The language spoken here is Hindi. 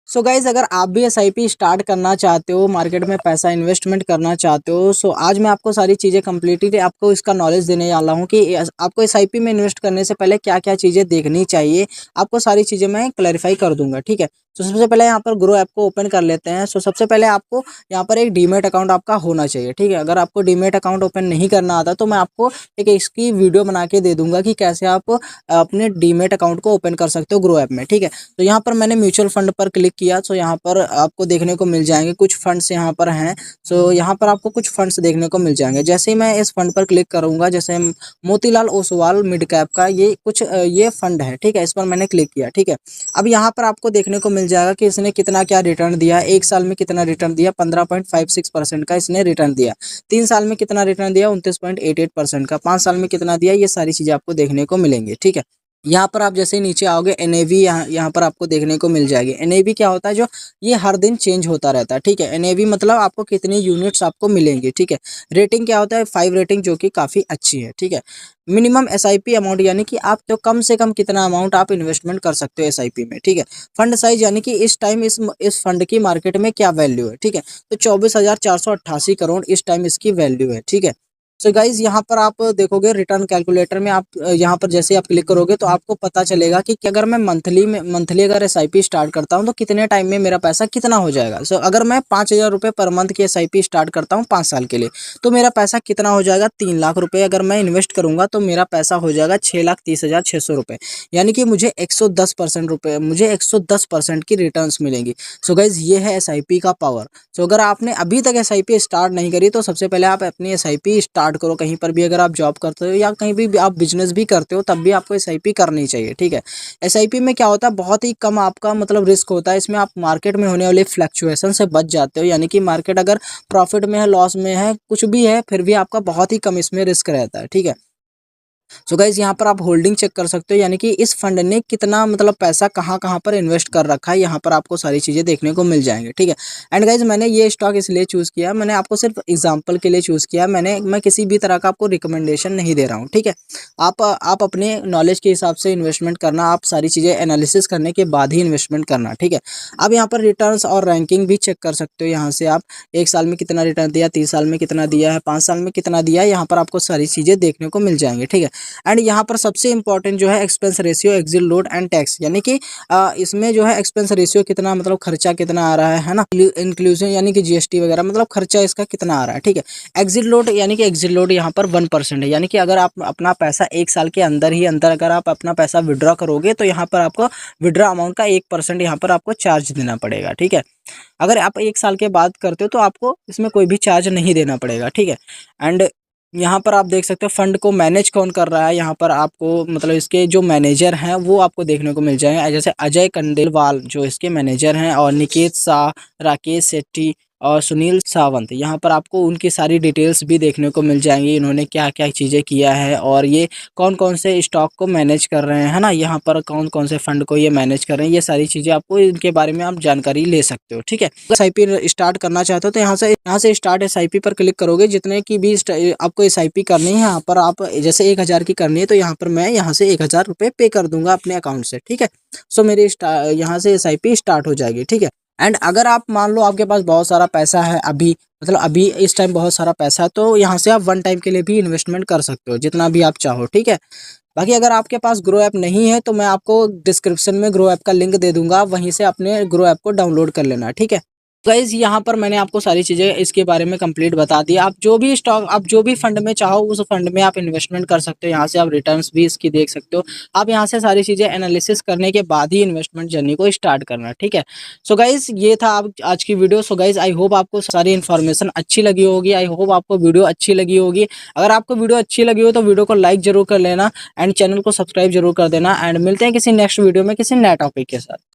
सो गाइज अगर आप भी एसआईपी स्टार्ट करना चाहते हो, मार्केट में पैसा इन्वेस्टमेंट करना चाहते हो, सो आज मैं आपको सारी चीज़ें कम्प्लीटली आपको इसका नॉलेज देने वाला हूँ कि आपको एसआईपी में इन्वेस्ट करने से पहले क्या क्या चीज़ें देखनी चाहिए। आपको सारी चीज़ें मैं क्लैरिफाई कर दूंगा, ठीक है। तो सबसे पहले यहाँ पर ग्रो ऐप को ओपन कर लेते हैं। सो सबसे पहले आपको यहाँ पर एक डीमेट अकाउंट आपका होना चाहिए, ठीक है। अगर आपको डीमेट अकाउंट ओपन नहीं करना आता तो मैं आपको एक इसकी वीडियो बना के दे दूंगा कि कैसे आप अपने डीमेट अकाउंट को ओपन कर सकते हो ग्रो ऐप में, ठीक है। तो यहाँ पर मैंने म्यूचुअल फंड पर क्लिक किया। सो यहाँ पर आपको देखने को मिल जाएंगे कुछ फंड्स यहाँ पर हैं। सो यहाँ पर आपको कुछ फंड्स देखने को मिल जाएंगे। जैसे ही मैं इस फंड पर क्लिक करूंगा, जैसे मोतीलाल ओसवाल मिड कैप का ये कुछ ये फंड है, ठीक है। इस पर मैंने क्लिक किया, ठीक है। अब यहाँ पर आपको देखने को मिल जाएगा कि इसने कितना क्या रिटर्न दिया। एक साल में कितना रिटर्न दिया, 15.56% का इसने रिटर्न दिया। 3 साल में कितना रिटर्न दिया, 29.88% का। 5 साल में कितना दिया, ये सारी चीजें आपको देखने को मिलेंगी, ठीक है। यहाँ पर आप जैसे ही नीचे आओगे एनएवी यहाँ पर आपको देखने को मिल जाएगी। एनएवी क्या होता है, जो ये हर दिन चेंज होता रहता है, ठीक है। एनएवी मतलब आपको कितनी यूनिट्स आपको मिलेंगी, ठीक है। रेटिंग क्या होता है, 5 रेटिंग, जो कि काफ़ी अच्छी है, ठीक है। मिनिमम एसआईपी अमाउंट यानी कि आप तो कम से कम कितना अमाउंट आप इन्वेस्टमेंट कर सकते हो एसआईपी में, ठीक है। फंड साइज यानी कि इस टाइम इस फंड की मार्केट में क्या वैल्यू है, ठीक है। तो 24,488 करोड़ इस टाइम इसकी वैल्यू है, ठीक है। सो गाइज यहाँ पर आप देखोगे रिटर्न कैलकुलेटर में, आप यहाँ पर जैसे आप क्लिक करोगे तो आपको पता चलेगा कि अगर मैं मंथली अगर एसआईपी स्टार्ट करता हूँ तो कितने टाइम में मेरा पैसा कितना हो जाएगा। सो अगर मैं 5,000 रुपये पर मंथ की एसआईपी स्टार्ट करता हूँ 5 साल के लिए, तो मेरा पैसा कितना हो जाएगा, 3 लाख रुपये अगर मैं इन्वेस्ट करूंगा तो मेरा पैसा हो जाएगा 6,30,600 रुपये। यानी कि मुझे 110% रुपये, मुझे 110% की रिटर्न्स मिलेंगी। सो गाइज ये है एसआईपी का पावर। सो अगर आपने अभी तक एसआईपी स्टार्ट नहीं करी तो सबसे पहले आप अपनी एसआईपी स्टार्ट करो। कहीं पर भी अगर आप जॉब करते हो या कहीं भी आप बिजनेस भी करते हो, तब भी आपको एसआईपी करनी चाहिए, ठीक है। एसआईपी में क्या होता है, बहुत ही कम आपका मतलब रिस्क होता है। इसमें आप मार्केट में होने वाले फ्लक्चुएशन से बच जाते हो, यानी कि मार्केट अगर प्रॉफिट में है, लॉस में है, कुछ भी है, फिर भी आपका बहुत ही कम इसमें रिस्क रहता है, ठीक है। सो गाइज यहाँ पर आप होल्डिंग चेक कर सकते हो, यानी कि इस फंड ने कितना मतलब पैसा कहाँ कहाँ पर इन्वेस्ट कर रखा है, यहाँ पर आपको सारी चीज़ें देखने को मिल जाएंगे, ठीक है। एंड गाइज मैंने ये स्टॉक इसलिए चूज़ किया, मैंने आपको सिर्फ एग्जांपल के लिए चूज़ किया। मैं किसी भी तरह का आपको रिकमेंडेशन नहीं दे रहा हूँ, ठीक है। आप अपने नॉलेज के हिसाब से इन्वेस्टमेंट करना, आप सारी चीज़ें एनालिसिस करने के बाद ही इन्वेस्टमेंट करना, ठीक है। अब यहाँ पर रिटर्न्स और रैंकिंग भी चेक कर सकते हो। यहाँ से आप 1 साल में कितना रिटर्न दिया, 3 साल में कितना दिया है, 5 साल में कितना दिया है, यहाँ पर आपको सारी चीज़ें देखने को मिल जाएंगे, ठीक है। एंड यहाँ पर सबसे इंपॉर्टेंट जो है expense ratio, exit load and tax, यानी कि इसमें जो है एक्सपेंस रेशियो कितना, मतलब खर्चा कितना आ रहा है ना, इंक्लूजन यानी कि जीएसटी वगैरह, मतलब खर्चा इसका कितना आ रहा है, ठीक है। एग्जिट लोड यानी कि एग्जिट लोड यहाँ पर 1% है, यानी कि अगर आप अपना पैसा 1 साल के अंदर अगर आप अपना पैसा विड्रॉ करोगे तो यहाँ पर आपको विड्रॉ अमाउंट का 1% यहाँ पर आपको चार्ज देना पड़ेगा, ठीक है। अगर आप 1 साल के बाद करते हो तो आपको इसमें कोई भी चार्ज नहीं देना पड़ेगा, ठीक है। एंड यहाँ पर आप देख सकते हो फंड को मैनेज कौन कर रहा है। यहाँ पर आपको मतलब इसके जो मैनेजर हैं वो आपको देखने को मिल जाएंगे, जैसे अजय कंडेलवाल जो इसके मैनेजर हैं, और निकेत शाह, राकेश सेट्टी और सुनील सावंत। यहाँ पर आपको उनकी सारी डिटेल्स भी देखने को मिल जाएंगी, इन्होंने क्या क्या चीज़ें किया है और ये कौन कौन से स्टॉक को मैनेज कर रहे हैं, है ना। यहाँ पर कौन कौन से फंड को ये मैनेज कर रहे हैं, ये सारी चीज़ें आपको इनके बारे में आप जानकारी ले सकते हो, ठीक है। एसआईपी स्टार्ट करना चाहते हो तो यहाँ से स्टार्ट एसआईपी पर क्लिक करोगे। जितने की भी आपको एसआईपी करनी है, यहाँ पर आप जैसे 1,000 की करनी है तो यहाँ पर मैं यहाँ से 1,000 रुपये पे कर दूंगा अपने अकाउंट से, ठीक है। सो मेरी यहाँ से एसआईपी स्टार्ट हो जाएगी, ठीक है। एंड अगर आप मान लो आपके पास बहुत सारा पैसा है, अभी मतलब अभी इस टाइम बहुत सारा पैसा है, तो यहाँ से आप 1 टाइम के लिए भी इन्वेस्टमेंट कर सकते हो, जितना भी आप चाहो, ठीक है। बाकी अगर आपके पास ग्रो ऐप नहीं है तो मैं आपको डिस्क्रिप्शन में ग्रो ऐप का लिंक दे दूंगा, वहीं से अपने ग्रो ऐप को डाउनलोड कर लेना, ठीक है। गाइज यहाँ पर मैंने आपको सारी चीज़ें इसके बारे में कंप्लीट बता दी। आप जो भी स्टॉक, आप जो भी फंड में चाहो उस फंड में आप इन्वेस्टमेंट कर सकते हो। यहाँ से आप रिटर्न्स भी इसकी देख सकते हो। आप यहाँ से सारी चीज़ें एनालिसिस करने के बाद ही इन्वेस्टमेंट जर्नी को स्टार्ट करना, ठीक है। सो गाइज ये था आज की video. So guys I hope आपको सारी इन्फॉर्मेशन अच्छी लगी होगी, आई होप आपको वीडियो अच्छी लगी होगी। अगर आपको वीडियो अच्छी लगी हो तो वीडियो को लाइक जरूर कर लेना एंड चैनल को सब्सक्राइब जरूर कर देना। एंड मिलते हैं किसी नेक्स्ट वीडियो में किसी नए टॉपिक के साथ।